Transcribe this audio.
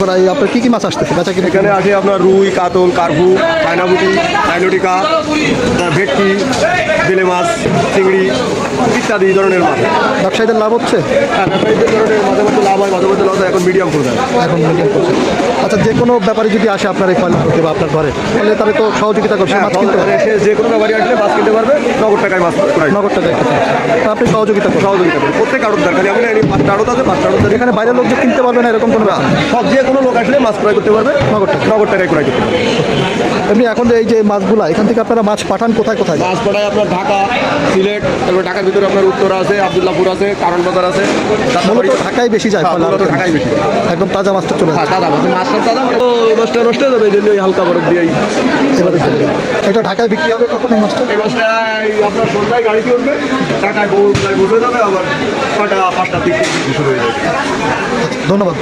আপনার কি কি মাছ আসতেছে বেচা কিনে? এখানে আছে আপনার রুই, কাতল, কার্পু, চায়নাপুটি, চাইনোটিকা, ভেটকি, বেলে মাছ, চিংড়ি ইত্যাদি ধরনের মাছ। ব্যবসায়ীদের লাভ হচ্ছে? হ্যাঁ, ব্যবসায়ীদের ধরনের মাঝে মধ্যে লাভ হয়, মাঝে মধ্যে লস হয়। এখন মিডিয়াম করে দেয়। এখন মিডিয়াম করছে। আচ্ছা, যে কোনো ব্যাপারে যদি আসে আপনার এই ফল করতে বা আপনার ঘরে, তাহলে তাহলে তো সহযোগিতা করছে, হ্যাঁ, মাছ কিনতে পারে, সে যে কোনো ব্যাপারই আসলে মাছ কিনতে পারবে, নগদ টাকায় মাছ ক্রয়। নগদ টাকা আপনি সহযোগিতা করছেন। সহযোগিতা করে প্রত্যেক আড়তদার, খালি আমি পাঁচটা আড়ত আছে, পাঁচটা আড়তদার এখানে বাইরের লোক যে কিনতে পারবে না এরকম কোনো ব্যাপার? সব যে কোনো লোক আসলে মাছ ক্রয় করতে পারবে, নগদ টাকায় ক্রয় করতে পারবে। এমনি এখন যে এই যে মাছগুলা এখান থেকে আপনারা মাছ পাঠান কোথায় কোথায়? মাছ পাঠায় আপনার ঢাকা, সিলেট, তারপরে ঢাকার ভিতরে আপনার উত্তরা আছে, আব্দুল্লাহপুর আছে, কারণ বাজার আছে। মূলত ঢাকায় বেশি যায়, হ্যাঁ, মূলত ঢাকায় বেশি। একদম তাজা মাছটা চলে হ্যাঁ, যায়। দাদা মাছ সব দাদা মানে নষ্ট হয়ে যাবে, এই জন্য ওই হালকা বরফ দিয়েই। এবারে এটা ঢাকায় বিক্রি হবে কখন এই মাছটা? এই মাছটা আপনার সন্ধ্যায় গাড়িতে উঠবে, ঢাকায় বসে যাবে, আবার 6টা 5টার দিকে শুরু হয়ে যাবে। ধন্যবাদ।